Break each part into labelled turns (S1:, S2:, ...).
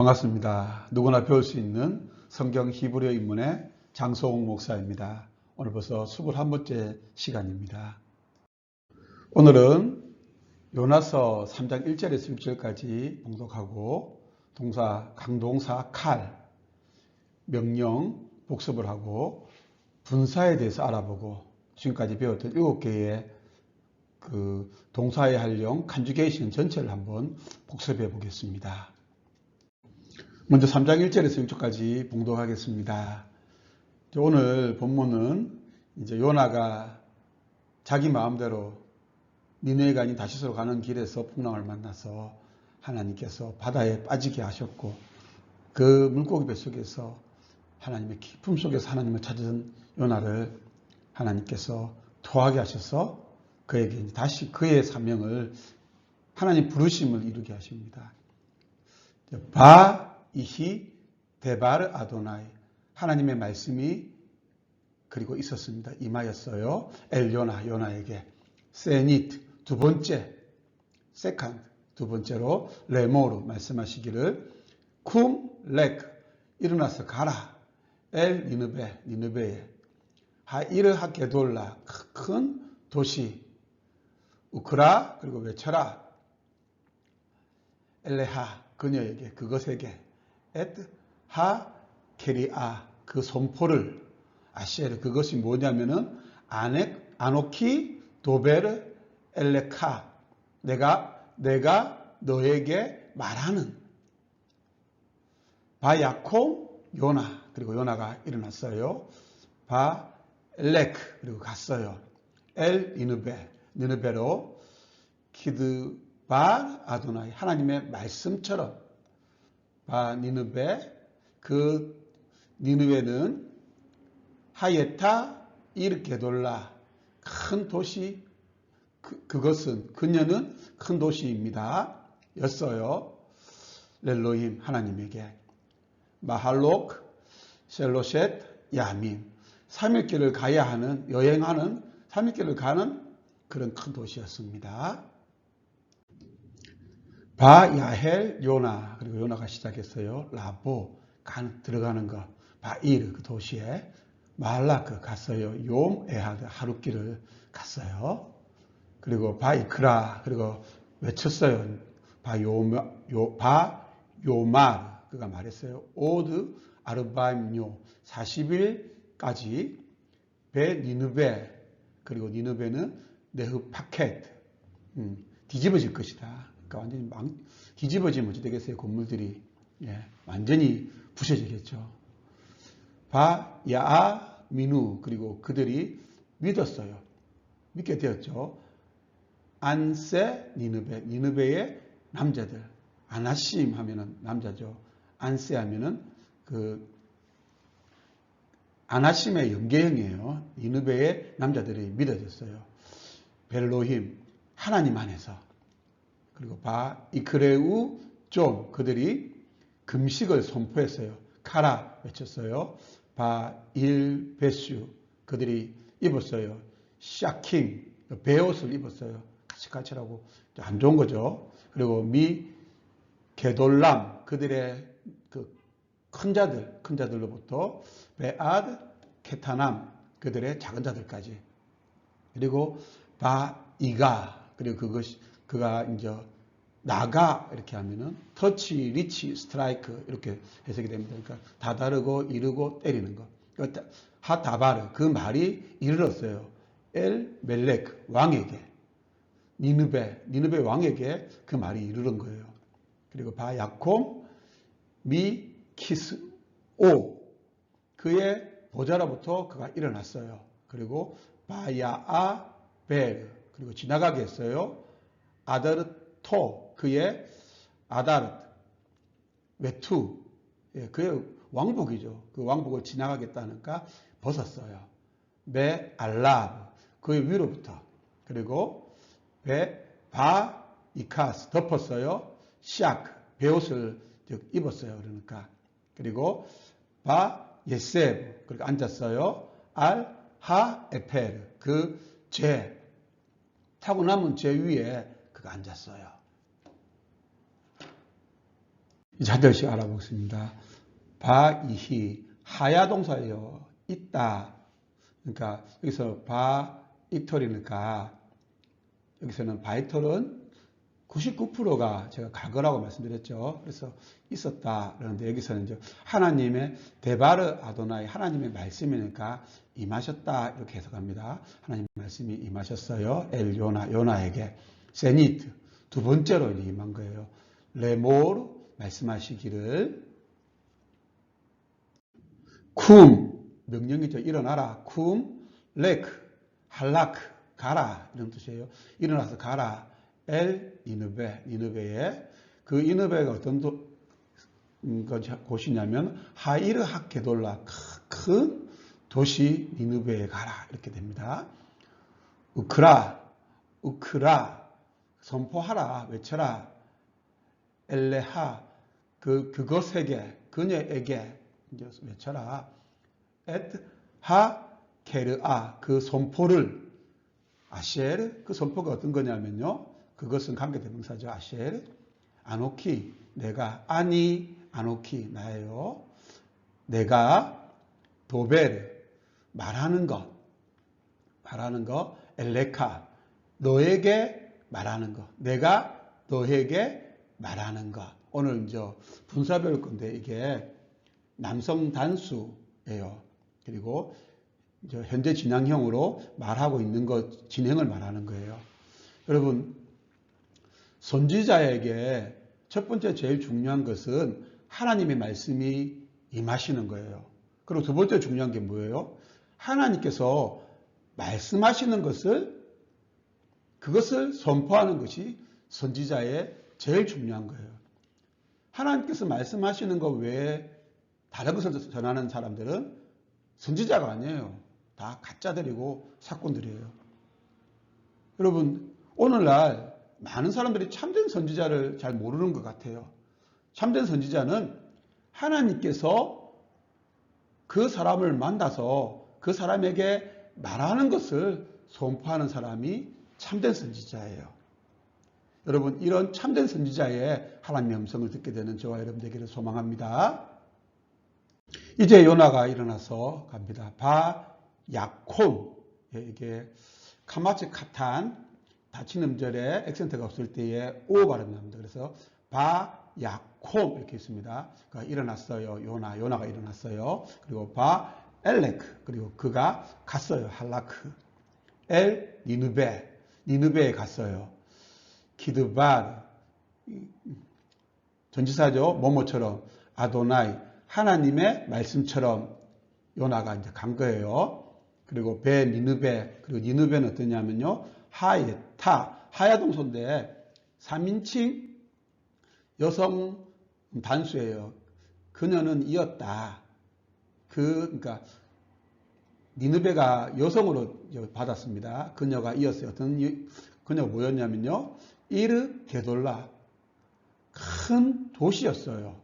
S1: 반갑습니다. 누구나 배울 수 있는 성경 히브리어 인문의 장소홍 목사입니다. 오늘 벌써 21번째 시간입니다. 오늘은 요나서 3장 1절에서 6절까지 봉독하고 동사, 강동사 칼, 명령, 복습을 하고 분사에 대해서 알아보고 지금까지 배웠던 7개의 그 동사의 활용, 컨주게이션 전체를 한번 복습해 보겠습니다. 먼저 3장 1절에서 6절까지 봉독하겠습니다. 오늘 본문은 이제 요나가 자기 마음대로 니느웨가 아닌 다시스로 가는 길에서 풍랑을 만나서 하나님께서 바다에 빠지게 하셨고 그 물고기 뱃속에서 하나님의 깊음 속에서 하나님을 찾은 요나를 하나님께서 토하게 하셔서 그에게 다시 그의 사명을 하나님 부르심을 이루게 하십니다. 이히 데바르 아도나이 하나님의 말씀이 그리고 있었습니다. 임하였어요. 엘 요나에게 세니트 두 번째 세컨드 두 번째로 레모로 말씀하시기를 쿰 렉 일어나서 가라 엘 니느베에 하이르 하게돌라 큰 도시 우크라 그리고 외쳐라 엘레하 그녀에게 그것에게 하 케리아 그 선포를 아시에르 그것이 뭐냐면은 아노키 도베르 엘레카 내가 너에게 말하는 바야콤 요나 그리고 요나가 일어났어요. 바 엘렉 그리고 갔어요. 엘 니느베로 키드 바 아도나이 하나님의 말씀처럼 바 니느베 그 니느웨는 하예타 이르게돌라 큰 도시 그것은 그녀는 큰 도시입니다. 였어요. 렐로힘 하나님에게 마할록 셀로셋 야민 3일길을 가야 하는 여행하는 3일길을 가는 그런 큰 도시였습니다. 바야헬 요나 그리고 요나가 시작했어요. 라보 들어가는 거 바일 그 도시에 마할라크 갔어요. 욤 에하드 하룻길을 갔어요. 그리고 바이크라 그리고 외쳤어요. 바요마 그가 말했어요. 오드 아르바임요 40일까지 베 니느베 그리고 니느베는 네흐 파켓 뒤집어질 것이다. 그러니까 완전히 뒤집어지면 어찌 되겠어요? 건물들이 완전히 부셔지겠죠. 야아 미누 그리고 그들이 믿었어요. 믿게 되었죠. 안세 니느베의 남자들 아나심 하면은 남자죠. 안세 하면은 그 아나심의 연계형이에요. 니느베의 남자들이 믿어졌어요. 벨로힘 하나님 안에서 그리고 이크레우 좀 그들이 금식을 선포했어요. 카라 외쳤어요. 일베슈 그들이 입었어요. 샤킹 베옷을 입었어요. 가치라고 안 좋은 거죠. 그리고 게돌람 그들의 그 큰 자들로부터 베아드 케타남 그들의 작은 자들까지 그리고 이가 그리고 그가 이제 나가 이렇게 하면은 터치, 리치, 스트라이크 이렇게 해석이 됩니다. 그러니까 다다르고 이르고 때리는 거. 그러니까 하다바르 그 말이 이르렀어요. 엘 멜렉 왕에게 니느베 왕에게 그 말이 이르른 거예요. 그리고 바야콤 미키스 오 그의 보좌로부터 그가 일어났어요. 그리고 바야아 벨 그리고 지나가게 했어요. 아다르토 그의 아다르 외투 그의 왕복이죠. 그 왕복을 지나가겠다니까 벗었어요. 알라브 그의 위로부터 그리고 이카스 덮었어요. 샥 베옷을 입었어요. 그러니까 그리고 예세브 그리고 앉았어요. 에페르 그 타고 남은 죄 위에 그가 앉았어요. 이제 한 절씩 알아보겠습니다. 바이히 하야 동사예요. 있다. 그러니까 여기서 바이털이니까 여기서는 바이털은 99%가 제가 과거라고 말씀드렸죠. 그래서 있었다. 그런데 여기서는 이제 하나님의 데바르 아도나이 하나님의 말씀이니까 임하셨다 이렇게 해석합니다. 하나님의 말씀이 임하셨어요. 엘 요나에게 세니트 두 번째로 이제 임한 거예요. 레모르 말씀하시기를 쿰 명령이죠. 일어나라. 쿰 레크 할라크 가라 이런 뜻이에요. 일어나서 가라. 엘 니느베에 그 니느베가 어떤 곳이냐면 하이르 하케돌라 큰 도시 니느베에 가라 이렇게 됩니다. 우크라 선포하라 외쳐라 엘레하 그것에게 그녀에게 외쳐라 엣하 케르아 그 선포를 아시엘 그 선포가 어떤 거냐면요. 그것은 관계대명사죠. 아시엘 아노키 내가 아니 아노키 나예요. 내가 도베르 말하는 것 엘레카 너에게 말하는 것 내가 너에게 말하는 것 오늘 이제 분사 배울 건데 이게 남성 단수예요. 그리고 이제 현재 진행형으로 말하고 있는 것 진행을 말하는 거예요. 여러분 선지자에게 첫 번째 제일 중요한 것은 하나님의 말씀이 임하시는 거예요. 그리고 두 번째 중요한 게 뭐예요? 하나님께서 말씀하시는 그것을 선포하는 것이 선지자의 제일 중요한 거예요. 하나님께서 말씀하시는 것 외에 다른 것을 전하는 사람들은 선지자가 아니에요. 다 가짜들이고 사꾼들이에요. 여러분 오늘날 많은 사람들이 참된 선지자를 잘 모르는 것 같아요. 참된 선지자는 하나님께서 그 사람을 만나서 그 사람에게 말하는 것을 선포하는 사람이 참된 선지자예요. 여러분 이런 참된 선지자의 하나님의 음성을 듣게 되는 저와 여러분 되기를 소망합니다. 이제 요나가 일어나서 갑니다. 바 야콘 이게 카마츠 카탄 닫힌 음절에 액센트가 없을 때에 오 발음이 납니다. 그래서 바 야콘 이렇게 있습니다. 그러니까 일어났어요. 요나가 일어났어요. 그리고 바 엘레크 그리고 그가 갔어요. 할라크 엘 니느베에 갔어요. 기드바르 전지사죠. 뭐뭐처럼 아도나이 하나님의 말씀처럼 요나가 이제 간 거예요. 그리고 배 니느베 그리고 니느베는 어떠냐면요. 하야동소인데 3인칭 여성 단수예요. 그녀는 이었다. 그러니까 니느베가 여성으로 받았습니다. 그녀가 이었어요. 그녀가 뭐였냐면요. 이르 게돌라 큰 도시였어요.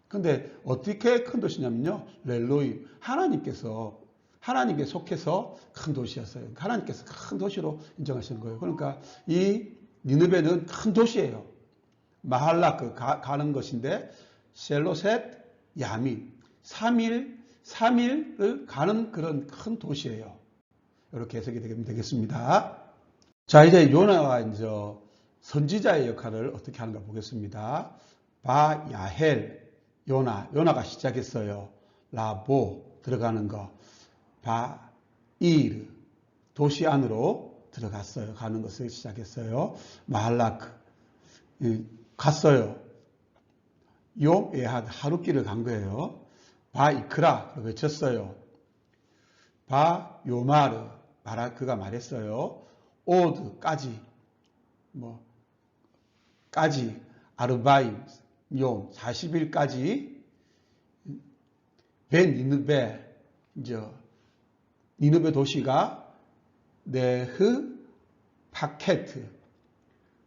S1: 근데 어떻게 큰 도시냐면요. 렐로임 하나님께 속해서 큰 도시였어요. 하나님께서 큰 도시로 인정하시는 거예요. 그러니까 이 니느베는 큰 도시예요. 마할라 가는 것인데 셀로셋 야민 3일을 가는 그런 큰 도시예요. 이렇게 해석이 되겠습니다. 자 이제 요나가 이제 선지자의 역할을 어떻게 하는가 보겠습니다. 바 야헬 요나가 시작했어요. 라보 들어가는 거. 바이르 도시 안으로 들어갔어요. 가는 것을 시작했어요. 마할라크 갔어요. 요 에하드 하룻길을 간 거예요. 바이크라 외쳤어요. 바 요마르 그가 말했어요. 오드까지 까지 아르바임 용 40일까지 벤 니느베 이제 니느베 도시가 네흐 파케트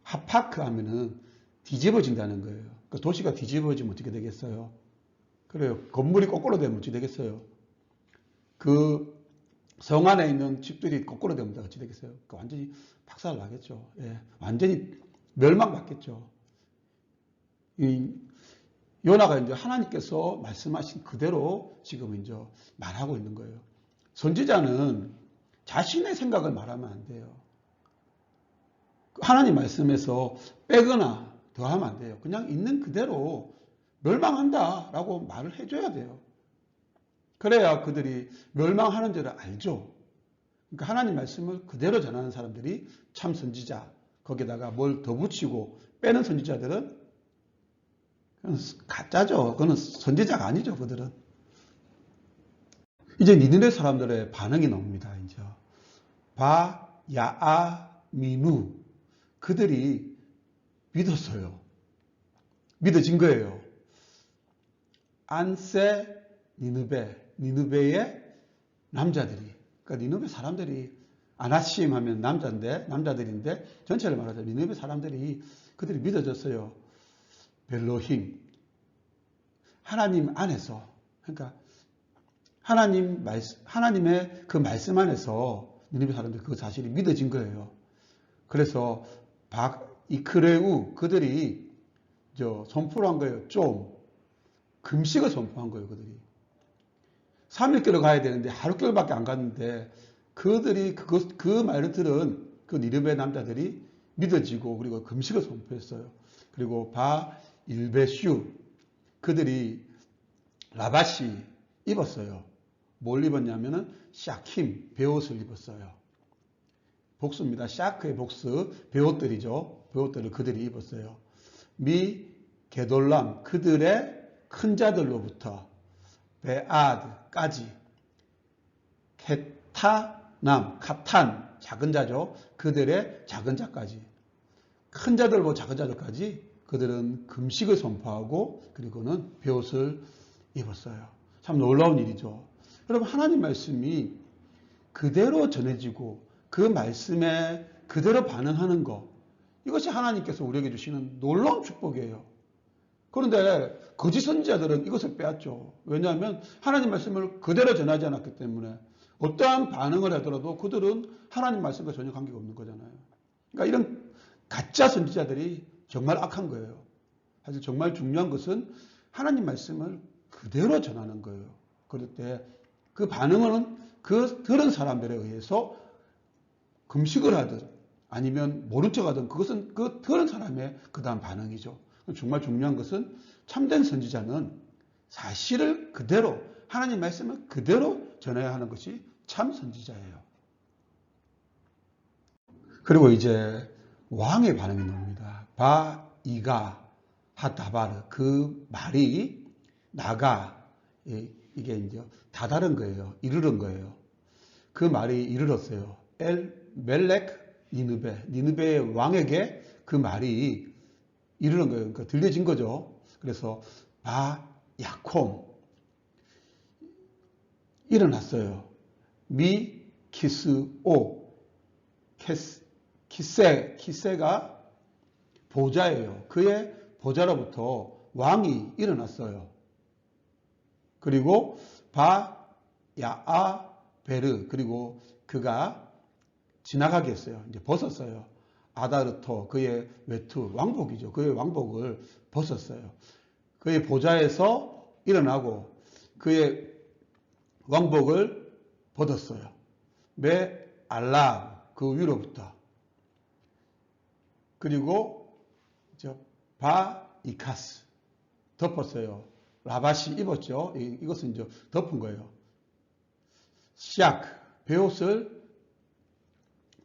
S1: 하파크 하면은 뒤집어진다는 거예요. 그 도시가 뒤집어지면 어떻게 되겠어요? 그래요. 건물이 거꾸로 되면 어떻게 되겠어요? 그 성 안에 있는 집들이 거꾸로 되면 어떻게 되겠어요? 완전히 박살 나겠죠. 예, 완전히 멸망받겠죠. 요나가 이제 하나님께서 말씀하신 그대로 지금 이제 말하고 있는 거예요. 선지자는 자신의 생각을 말하면 안 돼요. 하나님 말씀에서 빼거나 더하면 안 돼요. 그냥 있는 그대로 멸망한다라고 말을 해줘야 돼요. 그래야 그들이 멸망하는 줄을 알죠. 그러니까 하나님 말씀을 그대로 전하는 사람들이 참 선지자, 거기다가 뭘 더 붙이고 빼는 선지자들은 그건 가짜죠. 그거는 선지자가 아니죠. 그들은. 이제 니느웨 사람들의 반응이 나옵니다. 이제 바, 야아, 미누 그들이 믿었어요. 믿어진 거예요. 안세, 니느베의 남자들이. 그러니까 니느웨 사람들이 아나심 하면 남자들인데 전체를 말하자면 니느웨 사람들이 그들이 믿어졌어요. 벨로힘. 하나님 안에서. 그러니까 하나님의 그 말씀 안에서 니느웨 사람들이 그 사실이 믿어진 거예요. 그래서 이크레우 그들이 선포를 한 거예요. 좀 금식을 선포한 거예요. 그들이 3일교를 가야 되는데 하루교밖에 안 갔는데 그들이 그 말을 들은 그 니느웨 남자들이 믿어지고 그리고 금식을 선포했어요. 그리고 일베슈 그들이 라바시 입었어요. 뭘 입었냐면은 샤킴 베옷을 입었어요. 복수입니다. 샤크의 복수 베옷들이죠. 베옷들을 그들이 입었어요. 미 게돌람 그들의 큰 자들로부터 베아드까지 케타남 카탄 작은 자죠. 그들의 작은 자까지 큰 자들보다 작은 자들까지 그들은 금식을 선포하고 그리고는 베옷을 입었어요. 참 놀라운 일이죠. 여러분 하나님 말씀이 그대로 전해지고 그 말씀에 그대로 반응하는 것 이것이 하나님께서 우리에게 주시는 놀라운 축복이에요. 그런데 거짓 선지자들은 이것을 빼앗죠. 왜냐하면 하나님 말씀을 그대로 전하지 않았기 때문에 어떠한 반응을 하더라도 그들은 하나님 말씀과 전혀 관계가 없는 거잖아요. 그러니까 이런 가짜 선지자들이 정말 악한 거예요. 사실 정말 중요한 것은 하나님 말씀을 그대로 전하는 거예요. 그럴 때 그 반응은 그 들은 사람들에 의해서 금식을 하든 아니면 모른 척 하든 그것은 그 들은 사람의 그 다음 반응이죠. 정말 중요한 것은 참된 선지자는 사실을 그대로 하나님 말씀을 그대로 전해야 하는 것이 참 선지자예요. 그리고 이제 왕의 반응이 나옵니다. 이가 하다바르 그 말이 나가 이게 이제 다다른 거예요. 이르른 거예요. 그 말이 이르렀어요. 멜렉 니느베의 왕에게 그 말이 이르는 거예요. 그러니까 들려진 거죠. 그래서 야콤 일어났어요. 미 키스오 키세가 보좌예요. 그의 보좌로부터 왕이 일어났어요. 그리고 야아베르 그리고 그가 지나가게 했어요. 이제 벗었어요. 아다르토 그의 외투 왕복이죠. 그의 왕복을 벗었어요. 그의 보좌에서 일어나고 그의 왕복을 벗었어요. 알라 그 위로부터 그리고 이카스 덮었어요. 라바시 입었죠. 이것은 이제 덮은 거예요. 베옷을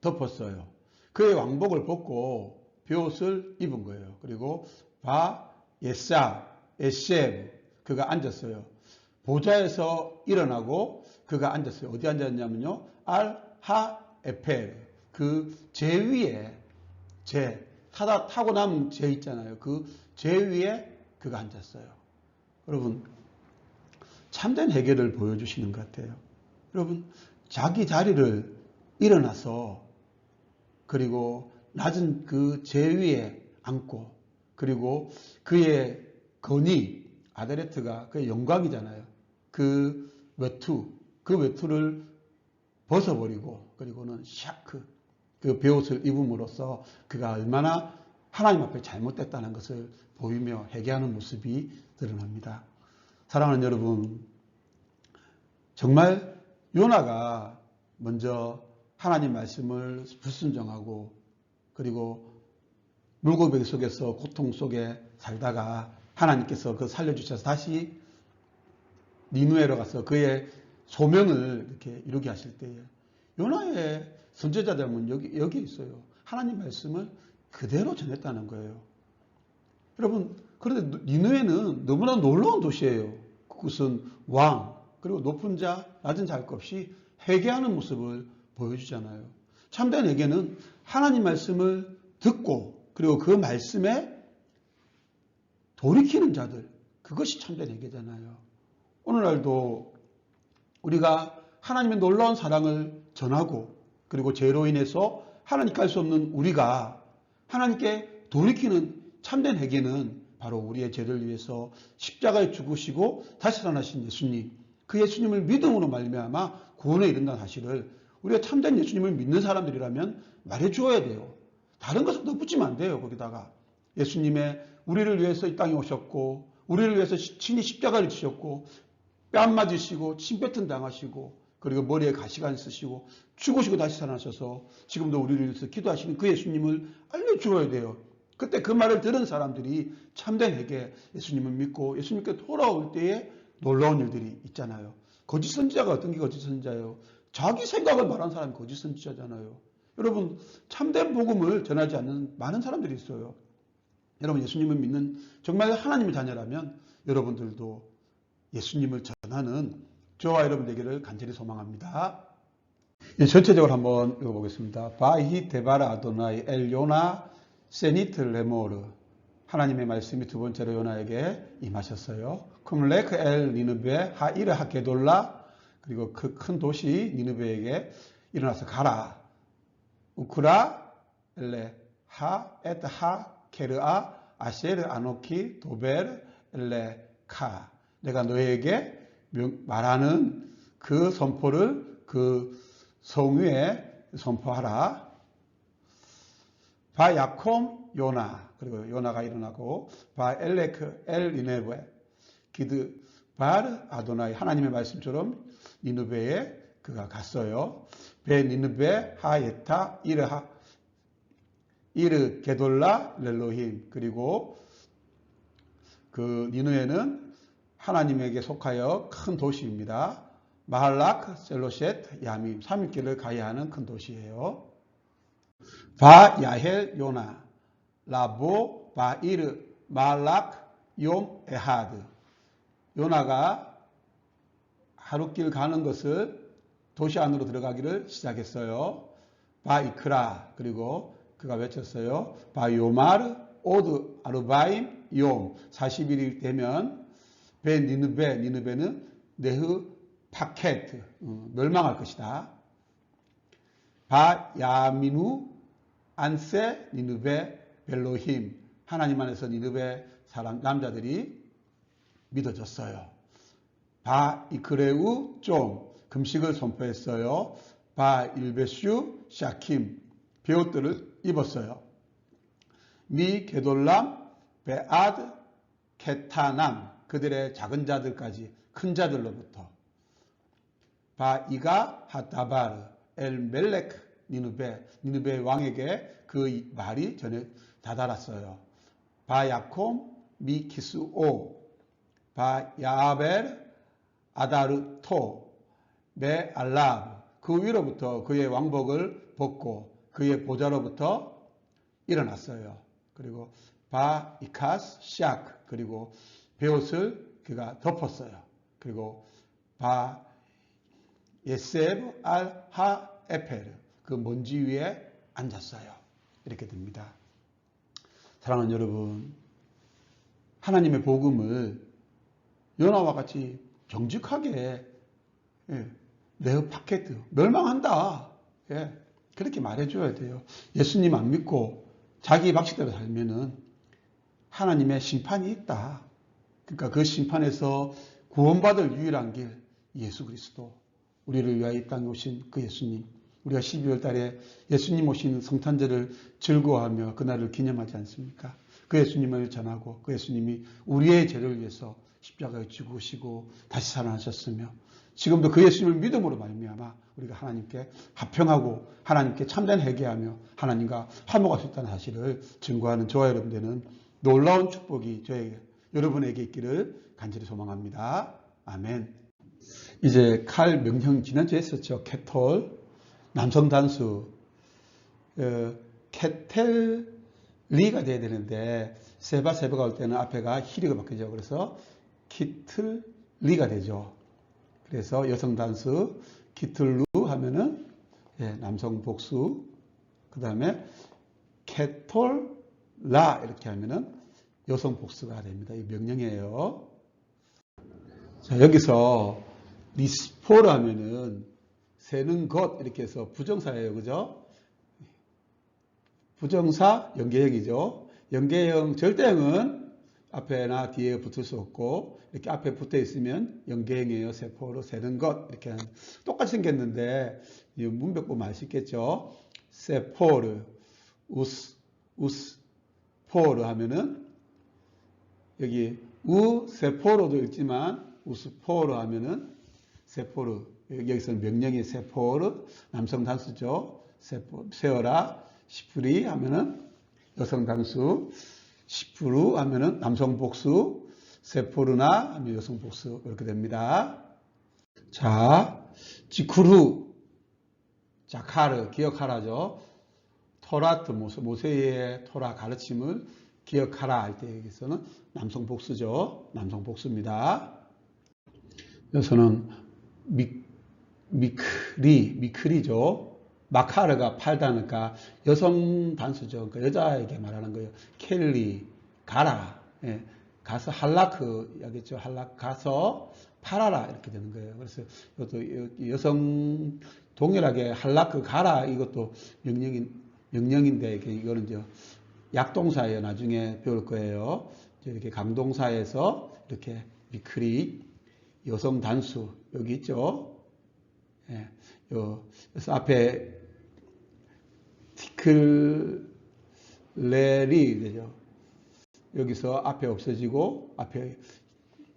S1: 덮었어요. 그의 왕복을 벗고 베옷을 입은 거예요. 그리고 에셰브 그가 앉았어요. 보좌에서 일어나고 그가 앉았어요. 어디 앉았냐면요. 에펠 그 제 위에 타고 남은 제 있잖아요. 그 제 위에 그가 앉았어요. 여러분 참된 해결을 보여주시는 것 같아요. 여러분 자기 자리를 일어나서 그리고 낮은 그 제 위에 앉고 그리고 그의 건의 아데레트가 그의 영광이잖아요. 그 외투를 벗어버리고 그리고는 샤크 그 베옷을 입음으로써 그가 얼마나 하나님 앞에 잘못됐다는 것을 보이며 회개하는 모습이 드러납니다. 사랑하는 여러분, 정말 요나가 먼저 하나님 말씀을 불순종하고 그리고 물고기 속에서 고통 속에 살다가 하나님께서 그 살려주셔서 다시 니느웨로 가서 그의 소명을 이렇게 이루게 하실 때에 요나의 선지자들은 여기 있어요. 하나님 말씀을 그대로 전했다는 거예요. 여러분, 그런데 니느웨는 너무나 놀라운 도시예요. 그것은 왕, 그리고 높은 자, 낮은 자 할 것 없이 회개하는 모습을 보여주잖아요. 참된 회개는 하나님 말씀을 듣고 그리고 그 말씀에 돌이키는 자들, 그것이 참된 회개잖아요. 오늘날도 우리가 하나님의 놀라운 사랑을 전하고 그리고 죄로 인해서 하나님께 할 수 없는 우리가 하나님께 돌이키는 참된 회개는 바로 우리의 죄를 위해서 십자가에 죽으시고 다시 살아나신 예수님, 그 예수님을 믿음으로 말미암아 구원에 이른다는 사실을 우리가 참된 예수님을 믿는 사람들이라면 말해주어야 돼요. 다른 것을 덧붙이면 안 돼요. 거기다가 예수님의 우리를 위해서 이 땅에 오셨고 우리를 위해서 친히 십자가를 지셨고 뺨 맞으시고 침뱉음 당하시고 그리고 머리에 가시관 쓰시고 죽으시고 다시 살아나셔서 지금도 우리를 위해서 기도하시는 그 예수님을 알려주어야 돼요. 그때 그 말을 들은 사람들이 참된 회개, 예수님을 믿고 예수님께 돌아올 때에 놀라운 일들이 있잖아요. 거짓 선지자가 어떤 게 거짓 선지자예요? 자기 생각을 말하는 사람이 거짓 선지자잖아요. 여러분, 참된 복음을 전하지 않는 많은 사람들이 있어요. 여러분, 예수님을 믿는 정말 하나님의 자녀라면 여러분들도 예수님을 전하는 저와 여러분 되기를 간절히 소망합니다. 전체적으로 한번 읽어보겠습니다. 바히 데바라 아도나이 엘 요나 세니트 레모르. 하나님의 말씀이 두 번째로 요나에게 임하셨어요. 쿰레크 엘 니느베 하이르 하게돌라. 그리고 그 큰 도시 니느베에게 일어나서 가라. 우크라 엘레 하 에트 하 케르아 아셰르 아노키 도벨 엘레 카. 내가 너에게 말하는 그 선포를 그 성 위에 선포하라. 바 야콤 요나. 그리고 요나가 일어나고 바 엘레크 엘 니네베 기드 바르 아도나이. 하나님의 말씀처럼 니느베에 그가 갔어요. 베 니느베 하예타 이르 게돌라 렐로힘. 그리고 그 니느웨는 하나님에게 속하여 큰 도시입니다. 마할락 셀로셋 야밈. 3일길을 가야 하는 큰 도시예요. 바 야헬 요나 라보 바이르 마할락 욤 에하드. 요나가 하루길 가는 것을 도시 안으로 들어가기를 시작했어요. 바이크라. 그리고 그가 외쳤어요. 바요마르 오드 아르바임 욤. 41일 되면 베 니느베. 니느베는 네흐 파케트. 멸망할 것이다. 바 야미누 안세 니느베 벨로힘. 하나님 안에서 니느베 사람 남자들이 믿어졌어요. 바 이크레우 좀. 금식을 선포했어요. 바 일베슈 샤킴. 베옷들을 입었어요. 미 게돌람 베아드 케타남. 그들의 작은 자들까지 큰 자들로부터. 바 이가 하다바르 엘 멜렉 니느베. 니느베 왕에게 그 말이 전해 다다랐어요. 바 야콤 미 키스오. 바 야벨 아다르토 메 알람. 그 위로부터 그의 왕복을 벗고 그의 보좌로부터 일어났어요. 그리고 바 이카스 샥. 그리고 베옷을 그가 덮었어요. 그리고 바 예세브 알 하 에페르. 그 먼지 위에 앉았어요. 이렇게 됩니다. 사랑하는 여러분, 하나님의 복음을 요나와 같이 정직하게 네흐 파케트. 멸망한다. 그렇게 말해줘야 돼요. 예수님 안 믿고 자기 방식대로 살면은 하나님의 심판이 있다. 그러니까 그 심판에서 구원받을 유일한 길 예수 그리스도. 우리를 위하여 이 땅에 오신 그 예수님. 우리가 12월 달에 예수님 오신 성탄절을 즐거워하며 그날을 기념하지 않습니까? 그 예수님을 전하고 그 예수님이 우리의 죄를 위해서 십자가에 죽으시고 다시 살아나셨으며 지금도 그 예수님을 믿음으로 말미암아 우리가 하나님께 합평하고 하나님께 참된 회개하며 하나님과 화목할 수 있다는 사실을 증거하는 저와 여러분 되는 놀라운 축복이 여러분에게 있기를 간절히 소망합니다. 아멘. 이제 칼 명령 지난주에 했었죠. 캐톨 남성 단수 캐텔리가 돼야 되는데 세바가 올 때는 앞에가 히리가 바뀌죠. 그래서 키틀리가 되죠. 그래서 여성 단수 키틀루 하면은 남성 복수, 그 다음에 캐톨라 이렇게 하면은 여성 복수가 됩니다. 이 명령이에요. 자, 여기서 리스포르 하면은 세는 것 이렇게 해서 부정사예요. 그죠? 부정사 연계형이죠. 연계형 절대형은 앞에나 뒤에 붙을 수 없고 이렇게 앞에 붙어 있으면 연계형이에요. 세포로 세는 것 이렇게 똑같이 생겼는데 문벽 보면 아시겠죠? 세포르 우스포르 하면은 여기 우세포르도 있지만 우스포르 하면은 세포르 여기서는 명령이 세포르 남성 단수죠. 세어라 시프리 하면은 여성 단수 시프루 하면은 남성 복수, 세포르나 하면 여성 복수 이렇게 됩니다. 자, 지쿠르, 자카르 기억하라죠. 토라트 모세의 토라 가르침을 기억하라 할 때 여기서는 남성 복수죠. 남성 복수입니다. 여기서는 미크리죠. 마카르가 팔다니까 여성 단수죠. 그러니까 여자에게 말하는 거예요. 켈리, 가라. 예, 가서 할라크, 여기죠. 할라크, 가서 팔아라. 이렇게 되는 거예요. 그래서 이것도 여성 동일하게 할라크, 가라. 이것도 명령인데, 이거는 이제 약동사예요. 나중에 배울 거예요. 이렇게 강동사에서 이렇게 미크리, 여성 단수, 여기 있죠. 예, 그래서 앞에 티클레리 되죠. 여기서 앞에 없어지고 앞에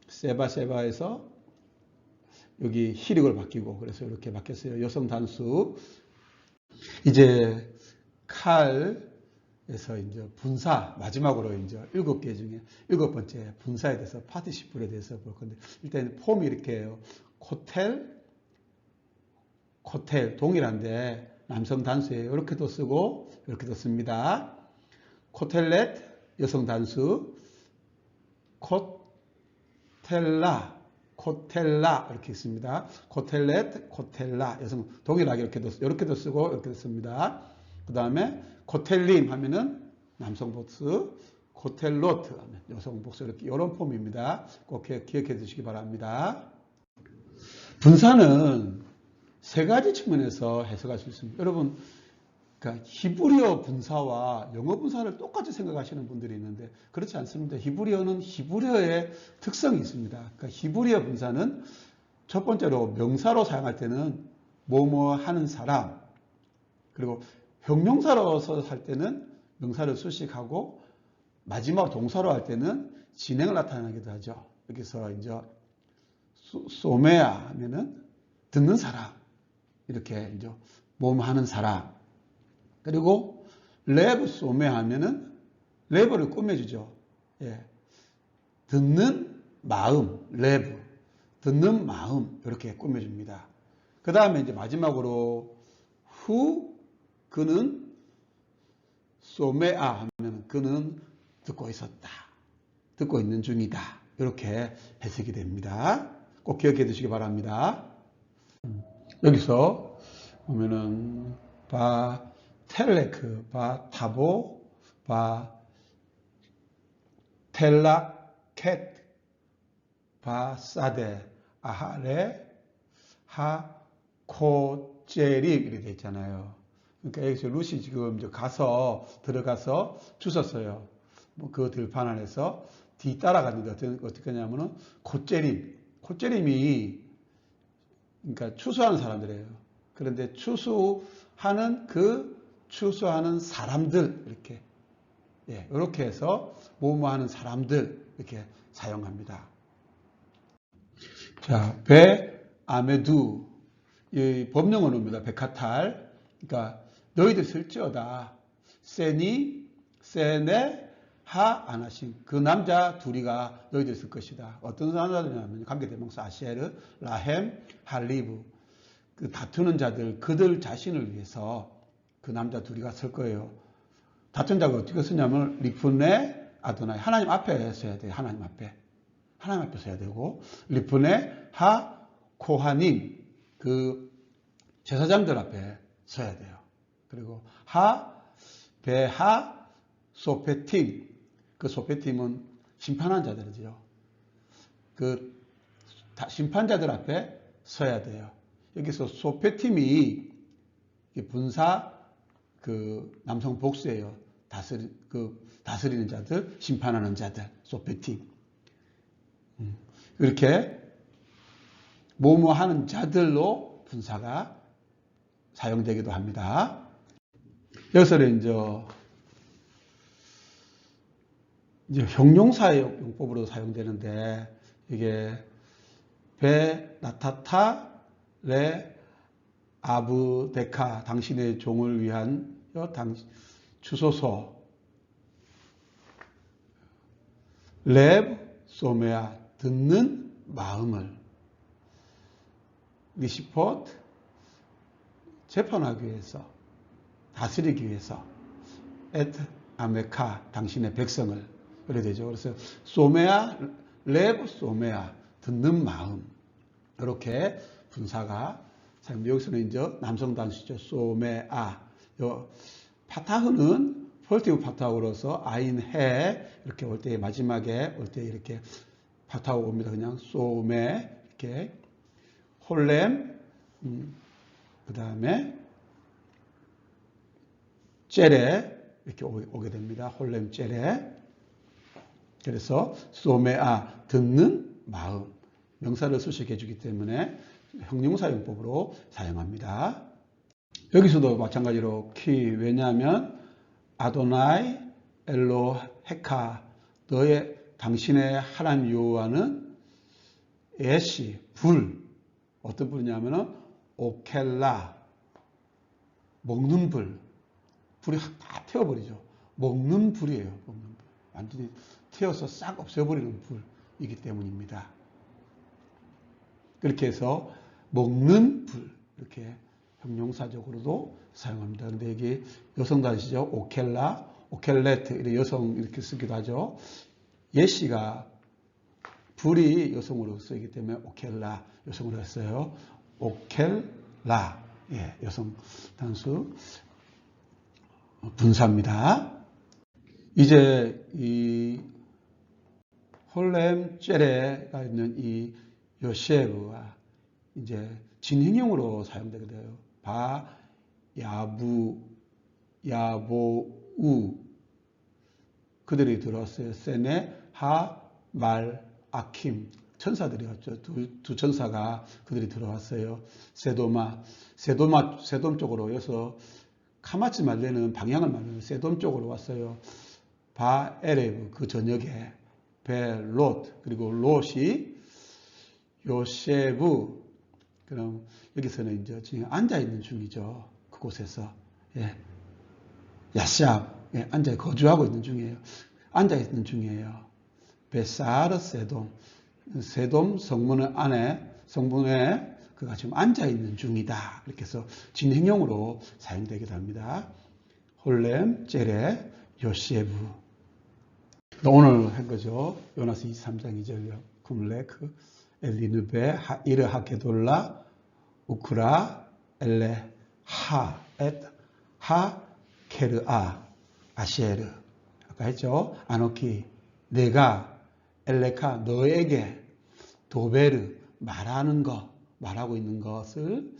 S1: 세바에서 여기 히릭을 바뀌고 그래서 이렇게 바뀌었어요. 여성 단수. 이제 칼에서 이제 분사 마지막으로 이제 7개 중에 7번째 분사에 대해서 파티시플에 대해서 볼 건데 일단 폼이 이렇게 해요. 코텔 동일한데 남성 단수예요. 이렇게도 쓰고 이렇게도 씁니다. 코텔렛 여성 단수, 코텔라 이렇게 있습니다. 코텔렛, 코텔라 여성 동일하게 이렇게도 쓰고 이렇게도 씁니다. 그 다음에 코텔림 하면은 남성 복수, 코텔로트 하면 여성 복수 이렇게 이런 폼입니다. 꼭 기억해 두시기 바랍니다. 분사는 세 가지 측면에서 해석할 수 있습니다. 여러분, 그러니까 히브리어 분사와 영어 분사를 똑같이 생각하시는 분들이 있는데 그렇지 않습니다. 히브리어는 히브리어의 특성이 있습니다. 그러니까 히브리어 분사는 첫 번째로 명사로 사용할 때는 뭐뭐 하는 사람, 그리고 형용사로서 할 때는 명사를 수식하고 마지막 동사로 할 때는 진행을 나타내기도 하죠. 여기서 이제 소메아 하면은 듣는 사람 이렇게 이제 뭐뭐 하는 사람. 그리고 레브 소메 하면은 레브를 꾸며주죠. 예. 듣는 마음, 레브. 듣는 마음, 이렇게 꾸며줍니다. 그 다음에 이제 마지막으로 그는 소메아 하면 그는 듣고 있었다. 듣고 있는 중이다. 이렇게 해석이 됩니다. 꼭 기억해 두시기 바랍니다. 여기서 보면은 텔레크, 타보, 텔라켓, 사데, 아하레, 하코제리 이렇게 돼 있잖아요. 그러니까 여기서 루시 지금 이제 들어가서 주웠어요. 뭐 그 들판 안에서 뒤 따라갔는데 어떻게 하냐면은 콧재림이 그러니까 추수하는 사람들이에요. 그런데 추수하는 사람들 이렇게 이렇게 해서 뭐뭐하는 사람들 이렇게 사용합니다. 자, 아메두 이 법령 언어입니다. 베카탈. 그러니까 너희들 쓸지어다. 세네 하 아나신 그 남자 둘이가 너희들 쓸 것이다. 어떤 남자들이냐면 관계대명사 아시에르, 라헴, 할리브 그 다투는 자들 그들 자신을 위해서 그 남자 둘이가 쓸 거예요. 다투는 자가 어떻게 쓰냐면 리프네 아도나이 하나님 앞에 써야 돼요. 하나님 앞에 써야 되고 리프네 하 코하님 그 제사장들 앞에 서야 돼요. 그리고 베하 소페팀 그 소페팀은 심판한 자들이죠. 그 심판자들 앞에 서야 돼요. 여기서 소페팀이 분사 그 남성 복수예요. 다스리는 자들, 심판하는 자들, 소페팀. 이렇게 뭐뭐 하는 자들로 분사가 사용되기도 합니다. 여기서는 이제 형용사의 용법으로 사용되는데 이게 나타타 레 아브데카 당신의 종을 위한 주소서 렙 소메아 듣는 마음을 리시포트 재판하기 위해서 다스리기 위해서 에트 아메카 당신의 백성을 그래 되죠. 그래서 소메아 렙 소메아 듣는 마음 이렇게 분사가 여기서는 이제 남성 단수죠. 소메아 파타흐는 폴티브 파타흐로서 아인 해 이렇게 올 때 마지막에 올 때 이렇게 파타흐 옵니다. 그냥 소메 이렇게 홀렘 그 다음에 째레 이렇게 오게 됩니다. 홀렘 째레. 그래서 소메아 듣는 마음 명사를 수식해 주기 때문에 형용사용법으로 사용합니다. 여기서도 마찬가지로 왜냐하면 아도나이 엘로 헤카 당신의 하나님 여호와는 애시 불 어떤 불이냐면은 오켈라 먹는 불이 다 태워버리죠. 먹는 불이에요. 먹는 불. 완전히 태워서 싹 없애버리는 불이기 때문입니다. 그렇게 해서 먹는 불 이렇게 형용사적으로도 사용합니다. 그런데 이게 여성 단수죠. 오켈레트 이렇게 여성 이렇게 쓰기도 하죠. 예시가 불이 여성으로 쓰이기 때문에 오켈라 여성으로 했어요. 오켈라 여성 단수 분사입니다. 이제 이 홀렘 째레가 있는 이 요셰브가 이제 진행형으로 사용되게 돼요. 야보우 그들이 들어왔어요. 세네 말 아킴 천사들이었죠. 두 천사가 그들이 들어왔어요. 세돔 쪽으로 여서 카마츠 말레는 방향을 말하는 세돔 쪽으로 왔어요. 에레브 그 저녁에 롯 그리고 롯이 요셰브 그럼 여기서는 이제 지금 앉아 있는 중이죠. 그곳에서 야샵 앉아 거주하고 있는 중이에요. 앉아 있는 중이에요. 베사르 세돔 성문에 그가 지금 앉아 있는 중이다. 이렇게 해서 진행형으로 사용되기도 합니다. 홀렘 째레 요셰브 오늘 한 거죠. 요나스 23장 2절 쿰레크 엘리누베 이르 하게돌라 우크라 엘레 하 케르아 아시에르 아까 했죠. 아노키 내가 엘레카 너에게 도베르 말하고 있는 것을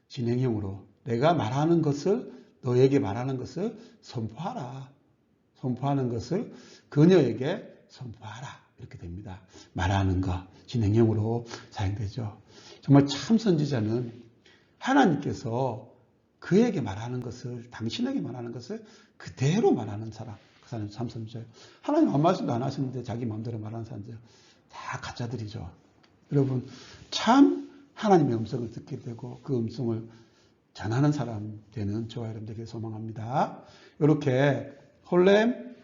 S1: 진행형으로 내가 말하는 것을 너에게 말하는 것을 선포하는 것을 그녀에게 선포하라 이렇게 됩니다. 말하는 것 진행형으로 사용되죠. 정말 참 선지자는 하나님께서 그에게 말하는 것을, 당신에게 말하는 것을 그대로 말하는 사람, 그 사람이 참선자예요. 하나님 아무 말씀도 안 하시는데 자기 마음대로 말하는 사람들 다 가짜들이죠. 여러분, 참 하나님의 음성을 듣게 되고 그 음성을 전하는 사람 되는 저와 여러분들에게 소망합니다. 이렇게 홀렘,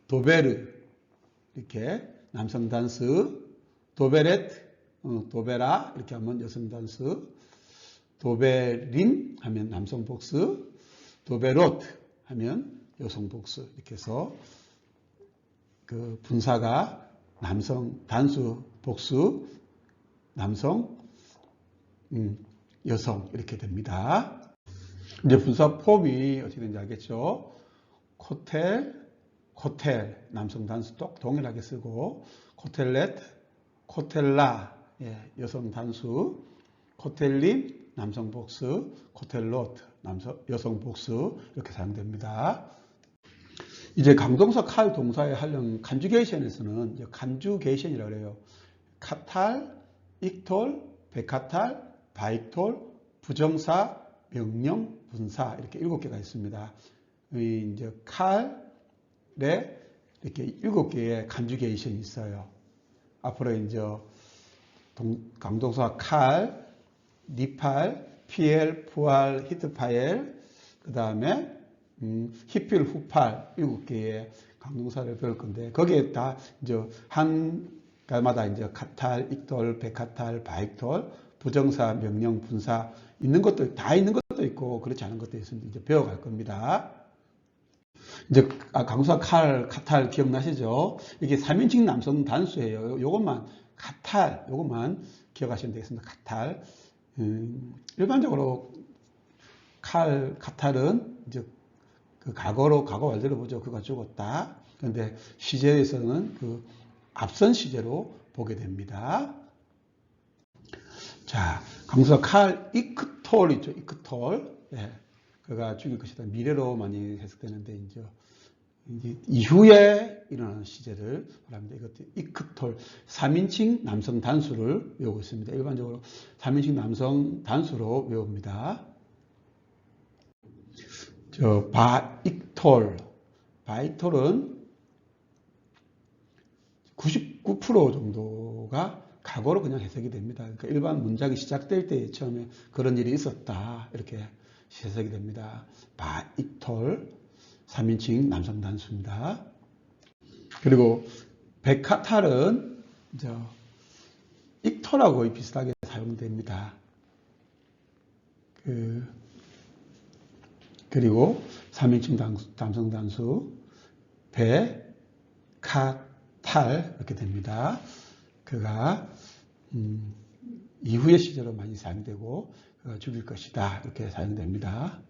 S1: 도베르, 이렇게 남성 단수, 도베렛, 도베라 이렇게 하면 여성 단수, 도베린 하면 남성 복수, 도베롯 하면 여성 복수 이렇게 해서 그 분사가 남성 단수 복수, 남성, 여성 이렇게 됩니다. 이제 분사 폼이 어떻게 되는지 알겠죠? 코텔 남성 단수 동일하게 쓰고, 코텔렛, 코텔라 여성 단수, 코텔림 남성 복수, 코텔롯 여성 복수 이렇게 사용됩니다. 이제 강동사 칼 동사의 활용 컨주게이션에서는 컨주게이션이라고 해요. 카탈, 익톨, 베카탈, 바익톨, 부정사, 명령, 분사 이렇게 7개가 있습니다. 이제 칼에 이렇게 7개의 컨주게이션이 있어요. 앞으로 이제 강동사 칼, 니팔, 피엘, 푸알, 히트파엘, 그 다음에 히필, 후팔 7개의 강동사를 배울 건데 거기에 다 이제 한 가마다 이제 카탈, 익톨, 베카탈, 바익톨, 부정사, 명령, 분사 있는 것도 다 있는 것도 있고 그렇지 않은 것도 있습니다. 이제 배워갈 겁니다. 이제 강동사 칼, 카탈 기억나시죠? 이게 3인칭 남성 단수예요. 요것만 카탈, 요것만 기억하시면 되겠습니다. 카탈. 일반적으로 카탈은 이제 그 과거 완료로 보죠. 그가 죽었다. 그런데 시제에서는 그 앞선 시제로 보게 됩니다. 자, 강동사 칼, 이크톨 있죠. 이크톨. 예, 그가 죽일 것이다. 미래로 많이 해석되는데 이제 이후에 일어나는 시제를 말합니다. 이것도 이크톨 3인칭 남성 단수를 외우고 있습니다. 일반적으로 3인칭 남성 단수로 외웁니다. 바익톨은 99% 정도가 과거로 그냥 해석이 됩니다. 그러니까 일반 문장이 시작될 때 처음에 그런 일이 있었다 이렇게 해석이 됩니다. 바익톨 3인칭 남성 단수입니다. 그리고 베카탈은 익톨하고 비슷하게 사용됩니다. 그리고 3인칭 남성 단수 베카탈 이렇게 됩니다. 그가 이후의 시제로 많이 사용되고 그가 죽일 것이다 이렇게 사용됩니다.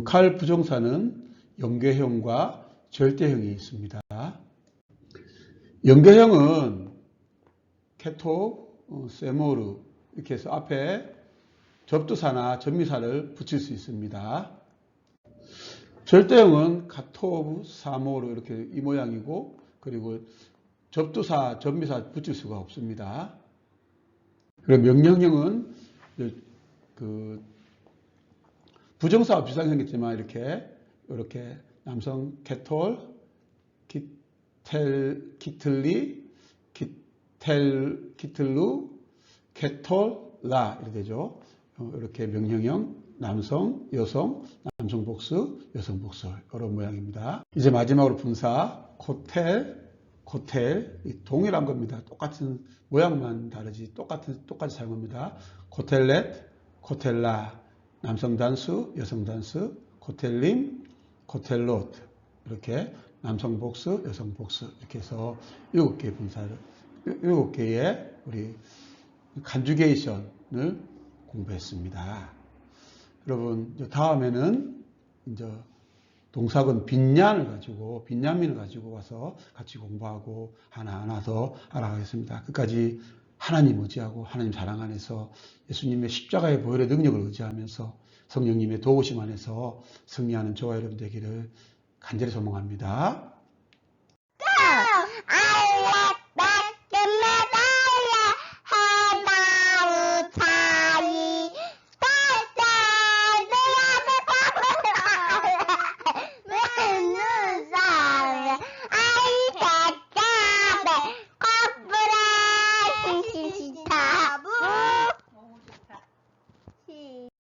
S1: 칼 부정사는 연계형과 절대형이 있습니다. 연계형은 케토, 세모르 이렇게 해서 앞에 접두사나 전미사를 붙일 수 있습니다. 절대형은 카토브, 사모르 이렇게 이 모양이고 그리고 접두사, 전미사 붙일 수가 없습니다. 그리고 명령형은 그 부정사와 비슷하게 생겼지만 이렇게 남성 케톨, 키틀리, 키틀루, 케톨라 이렇게 되죠. 이렇게 명령형 남성, 여성, 남성 복수, 여성 복수 이런 모양입니다. 이제 마지막으로 분사 코텔 동일한 겁니다. 똑같은 모양만 다르지 똑같이 사용합니다. 코텔렛, 코텔라 남성 단수, 여성 단수, 코텔림, 코텔롯 이렇게 남성 복수, 여성 복수 이렇게 해서 7개의 분사를 7개의 우리 컨주게이션을 공부했습니다. 여러분 다음에는 이제 동사근 빈야민을 가지고 와서 같이 공부하고 하나하나 더 알아가겠습니다. 끝까지 하나님 의지하고 하나님 사랑 안에서 예수님의 십자가의 보혈의 능력을 의지하면서 성령님의 도우심 안에서 승리하는 저와 여러분 되기를 간절히 소망합니다.
S2: 알렉, 맥, medalje, het 시타부.
S3: 너무 좋다.
S2: 시